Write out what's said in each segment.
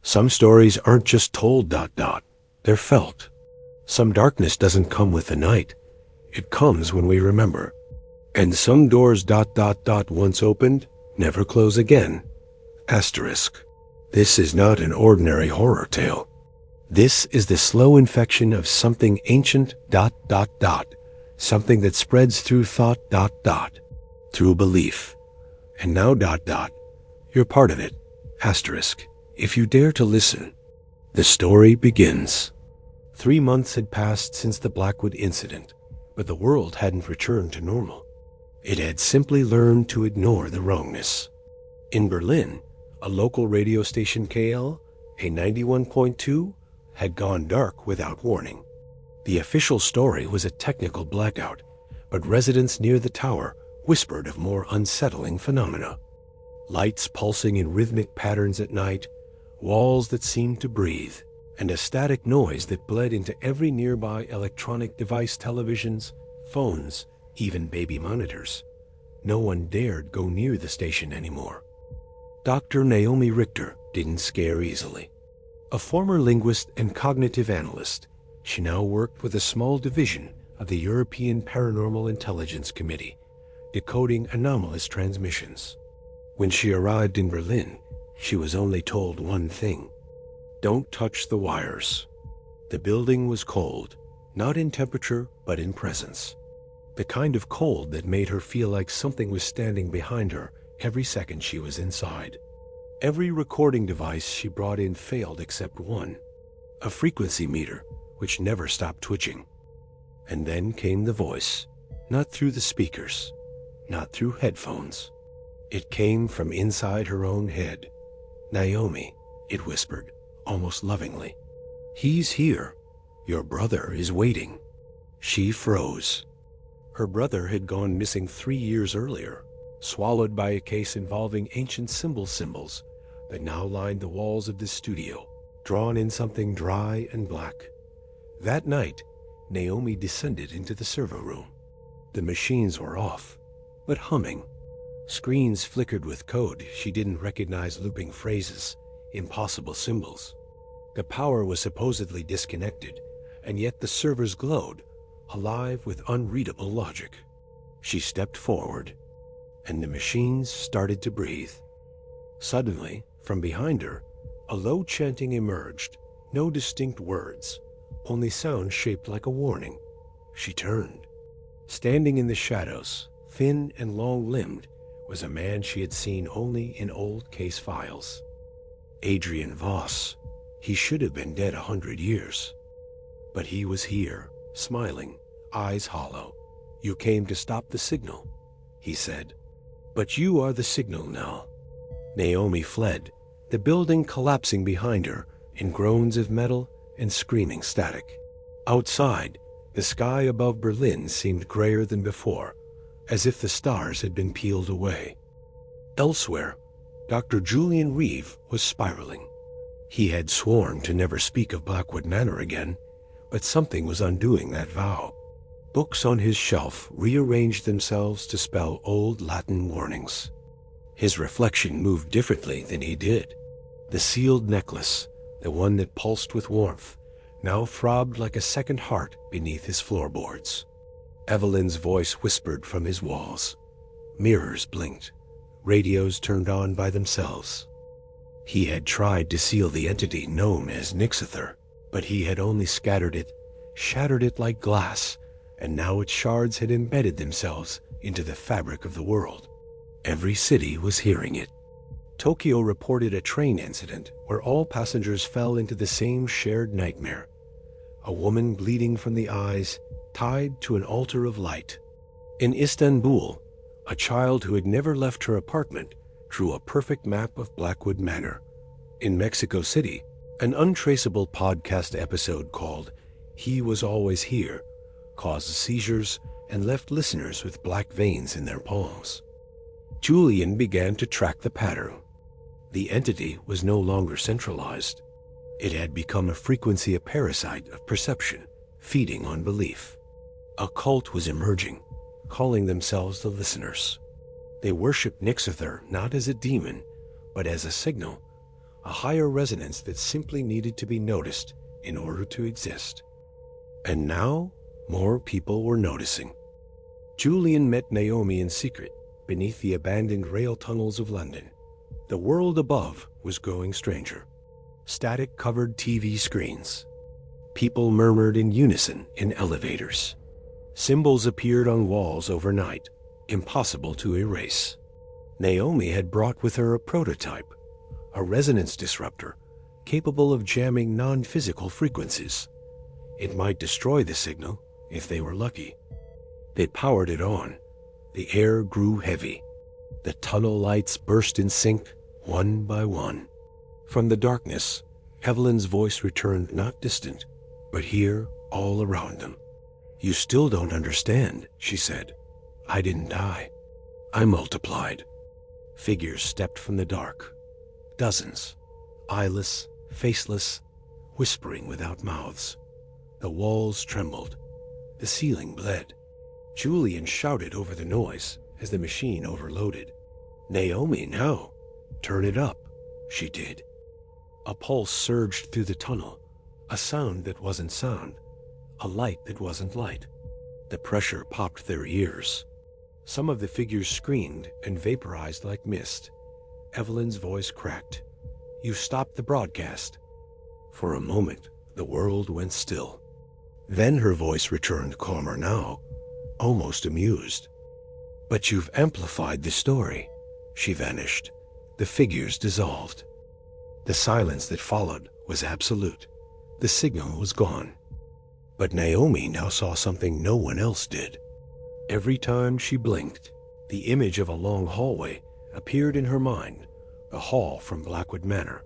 Some stories aren't just told ... They're felt. Some darkness doesn't come with the night. It comes when we remember. And some doors ... once opened, never close again. Asterisk. This is not an ordinary horror tale. This is the slow infection of something ancient ... Something that spreads through thought ... Through belief. And now ... You're part of it. Asterisk. If you dare to listen. The story begins. 3 months had passed since the Blackwood incident, but the world hadn't returned to normal. It had simply learned to ignore the wrongness. In Berlin, a local radio station KL, a 91.2, had gone dark without warning. The official story was a technical blackout, but residents near the tower whispered of more unsettling phenomena. Lights pulsing in rhythmic patterns at night, walls that seemed to breathe, and a static noise that bled into every nearby electronic device, televisions, phones, even baby monitors. No one dared go near the station anymore. Dr. Naomi Richter didn't scare easily. A former linguist and cognitive analyst, she now worked with a small division of the European Paranormal Intelligence Committee, decoding anomalous transmissions. When she arrived in Berlin, she was only told one thing: don't touch the wires. The building was cold, not in temperature, but in presence. The kind of cold that made her feel like something was standing behind her every second she was inside. Every recording device she brought in failed except one, a frequency meter, which never stopped twitching. And then came the voice, not through the speakers, not through headphones. It came from inside her own head. Naomi, it whispered, almost lovingly. He's here. Your brother is waiting. She froze. Her brother had gone missing 3 years earlier, swallowed by a case involving ancient symbols that now lined the walls of the studio, drawn in something dry and black. That night, Naomi descended into the servo room. The machines were off, but humming. Screens flickered with code she didn't recognize, looping phrases, impossible symbols. The power was supposedly disconnected, and yet the servers glowed, alive with unreadable logic. She stepped forward, and the machines started to breathe. Suddenly, from behind her, a low chanting emerged, no distinct words, only sound shaped like a warning. She turned. Standing in the shadows, thin and long-limbed, was a man she had seen only in old case files. Adrian Voss. He should have been dead 100 years. But he was here, smiling, eyes hollow. You came to stop the signal, he said. But you are the signal now. Naomi fled, the building collapsing behind her in groans of metal and screaming static. Outside, the sky above Berlin seemed grayer than before, as if the stars had been peeled away. Elsewhere, Dr. Julian Reeve was spiraling. He had sworn to never speak of Blackwood Manor again, but something was undoing that vow. Books on his shelf rearranged themselves to spell old Latin warnings. His reflection moved differently than he did. The sealed necklace, the one that pulsed with warmth, now throbbed like a second heart beneath his floorboards. Evelyn's voice whispered from his walls. Mirrors blinked. Radios turned on by themselves. He had tried to seal the entity known as Nixither, but he had only scattered it, shattered it like glass, and now its shards had embedded themselves into the fabric of the world. Every city was hearing it. Tokyo reported a train incident where all passengers fell into the same shared nightmare. A woman bleeding from the eyes, tied to an altar of light. In Istanbul, a child who had never left her apartment drew a perfect map of Blackwood Manor. In Mexico City, an untraceable podcast episode called He Was Always Here caused seizures and left listeners with black veins in their palms. Julian began to track the pattern. The entity was no longer centralized. It had become a frequency, a parasite of perception, feeding on belief. A cult was emerging, calling themselves the Listeners. They worshipped Nixither not as a demon, but as a signal, a higher resonance that simply needed to be noticed in order to exist. And now, more people were noticing. Julian met Naomi in secret beneath the abandoned rail tunnels of London. The world above was growing stranger. Static-covered TV screens. People murmured in unison in elevators. Symbols appeared on walls overnight, impossible to erase. Naomi had brought with her a prototype, a resonance disruptor capable of jamming non-physical frequencies. It might destroy the signal if they were lucky. They powered it on. The air grew heavy. The tunnel lights burst in sync, one by one. From the darkness, Evelyn's voice returned, not distant, but here all around them. "You still don't understand," she said. "I didn't die. I multiplied." Figures stepped from the dark. Dozens. Eyeless, faceless, whispering without mouths. The walls trembled. The ceiling bled. Julian shouted over the noise as the machine overloaded. "Naomi, now! Turn it up!" She did. A pulse surged through the tunnel, a sound that wasn't sound, a light that wasn't light. The pressure popped their ears. Some of the figures screamed and vaporized like mist. Evelyn's voice cracked. "You stopped the broadcast." For a moment, the world went still. Then her voice returned, calmer now, almost amused. "But you've amplified the story." She vanished. The figures dissolved. The silence that followed was absolute. The signal was gone. But Naomi now saw something no one else did. Every time she blinked, the image of a long hallway appeared in her mind, the hall from Blackwood Manor.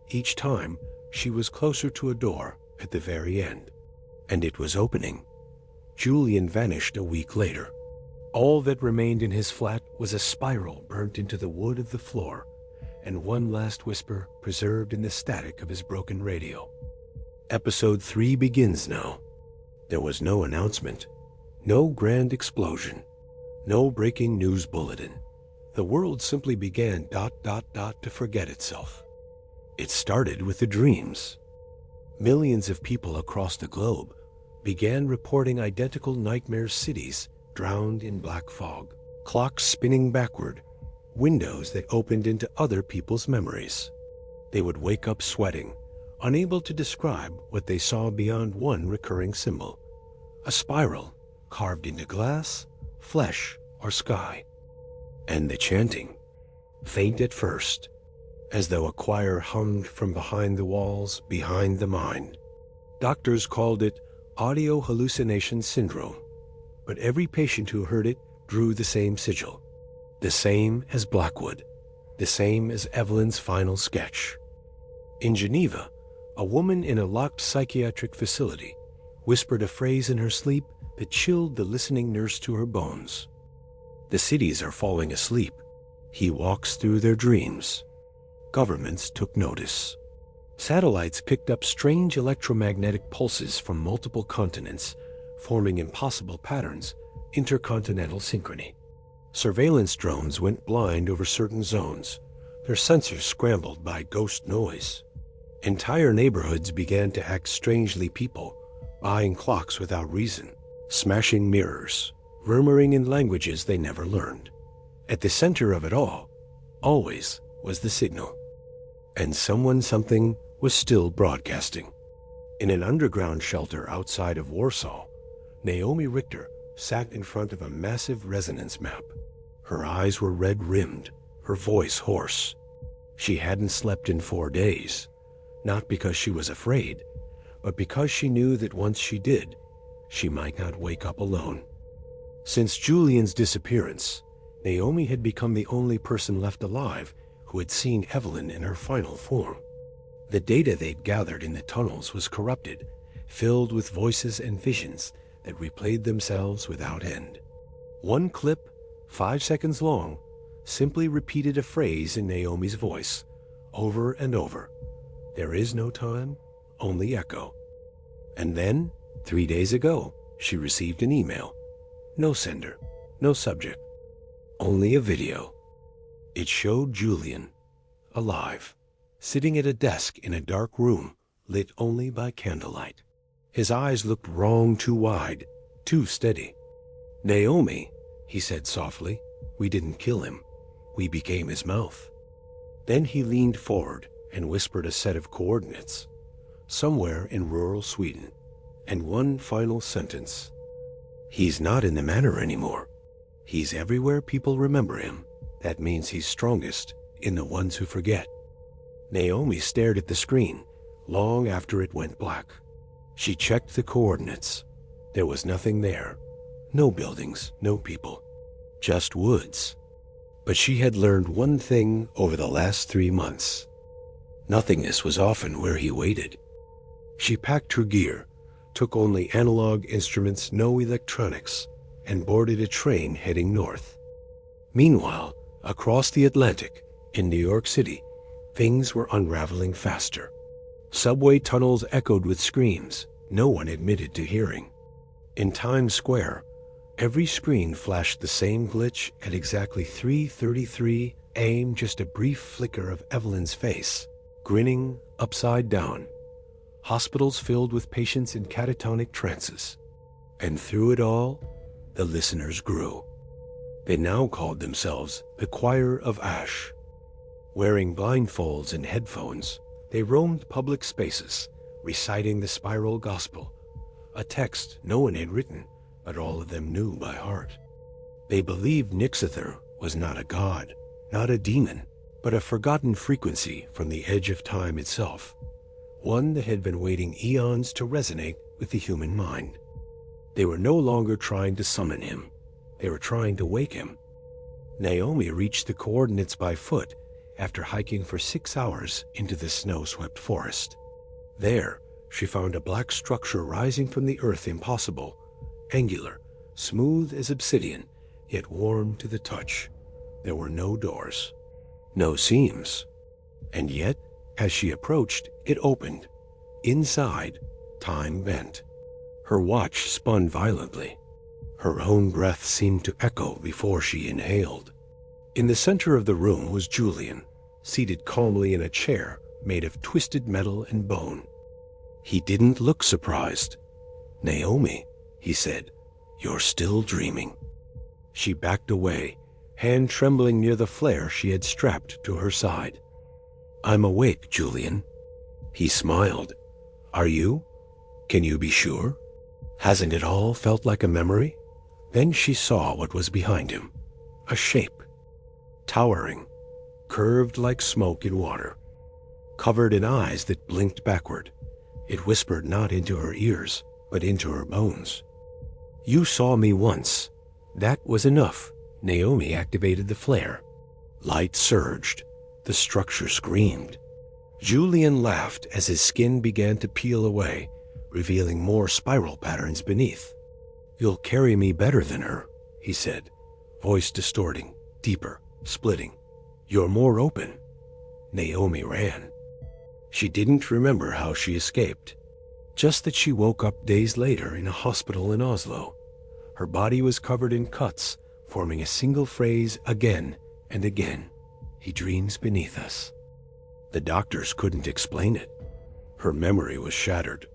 Each time, she was closer to a door at the very end. And it was opening. Julian vanished a week later. All that remained in his flat was a spiral burnt into the wood of the floor, and one last whisper preserved in the static of his broken radio. Episode 3 begins now. There was no announcement, no grand explosion, no breaking news bulletin. The world simply began ... to forget itself. It started with the dreams. Millions of people across the globe began reporting identical nightmare cities drowned in black fog, clocks spinning backward, windows that opened into other people's memories. They would wake up sweating, unable to describe what they saw beyond one recurring symbol, a spiral carved into glass, flesh, or sky. And the chanting, faint at first, as though a choir hummed from behind the walls, behind the mind. Doctors called it audio hallucination syndrome, but every patient who heard it drew the same sigil, the same as Blackwood, the same as Evelyn's final sketch. In Geneva, a woman in a locked psychiatric facility whispered a phrase in her sleep that chilled the listening nurse to her bones. "The cities are falling asleep. He walks through their dreams." Governments took notice. Satellites picked up strange electromagnetic pulses from multiple continents, forming impossible patterns, intercontinental synchrony. Surveillance drones went blind over certain zones, their sensors scrambled by ghost noise. Entire neighborhoods began to act strangely people, buying clocks without reason, smashing mirrors, murmuring in languages they never learned. At the center of it all, always, was the signal. And something was still broadcasting. In an underground shelter outside of Warsaw, Naomi Richter sat in front of a massive resonance map. Her eyes were red-rimmed, her voice hoarse. She hadn't slept in 4 days, not because she was afraid, but because she knew that once she did, she might not wake up alone. Since Julian's disappearance, Naomi had become the only person left alive who had seen Evelyn in her final form. The data they'd gathered in the tunnels was corrupted, filled with voices and visions that replayed themselves without end. One clip, 5 seconds long, simply repeated a phrase in Naomi's voice, over and over. There is no time, only echo. And then, 3 days ago, she received an email. No sender, no subject, only a video. It showed Julian, alive, sitting at a desk in a dark room lit only by candlelight. His eyes looked wrong, too wide, too steady. "Naomi," he said softly, "we didn't kill him. We became his mouth." Then he leaned forward and whispered a set of coordinates, somewhere in rural Sweden, and one final sentence. "He's not in the manor anymore. He's everywhere people remember him. That means he's strongest in the ones who forget." Naomi stared at the screen long after it went black. She checked the coordinates. There was nothing there. No buildings, no people, just woods. But she had learned one thing over the last 3 months. Nothingness was often where he waited. She packed her gear, took only analog instruments, no electronics, and boarded a train heading north. Meanwhile, across the Atlantic, in New York City, things were unraveling faster. Subway tunnels echoed with screams no one admitted to hearing. In Times Square, every screen flashed the same glitch at exactly 3:33 a.m., just a brief flicker of Evelyn's face, grinning upside down. Hospitals filled with patients in catatonic trances. And through it all, the listeners grew. They now called themselves the Choir of Ash. Wearing blindfolds and headphones, they roamed public spaces, reciting the spiral gospel, a text no one had written, but all of them knew by heart. They believed Nixither was not a god, not a demon, but a forgotten frequency from the edge of time itself, one that had been waiting eons to resonate with the human mind. They were no longer trying to summon him. They were trying to wake him. Naomi reached the coordinates by foot after hiking for 6 hours into the snow-swept forest. There, she found a black structure rising from the earth, impossible, angular, smooth as obsidian, yet warm to the touch. There were no doors, no seams. And yet, as she approached, it opened. Inside, time bent. Her watch spun violently. Her own breath seemed to echo before she inhaled. In the center of the room was Julian, seated calmly in a chair made of twisted metal and bone. He didn't look surprised. "Naomi," he said, "you're still dreaming." She backed away, hand trembling near the flare she had strapped to her side. "I'm awake, Julian." He smiled. "Are you? Can you be sure? Hasn't it all felt like a memory?" Then she saw what was behind him. A shape. Towering, curved like smoke in water, covered in eyes that blinked backward. It whispered not into her ears, but into her bones. "You saw me once. That was enough." Naomi activated the flare. Light surged. The structure screamed. Julian laughed as his skin began to peel away, revealing more spiral patterns beneath. "You'll carry me better than her," he said, voice distorting, deeper, splitting. "You're more open." Naomi ran. She didn't remember how she escaped, just that she woke up days later in a hospital in Oslo. Her body was covered in cuts, forming a single phrase again and again: "He dreams beneath us." The doctors couldn't explain it. Her memory was shattered,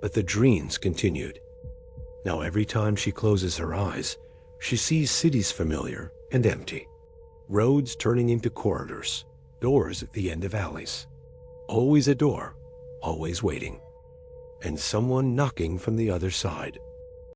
but the dreams continued. Now every time she closes her eyes, she sees cities familiar and empty, roads turning into corridors, doors at the end of alleys. Always a door, always waiting, and someone knocking from the other side.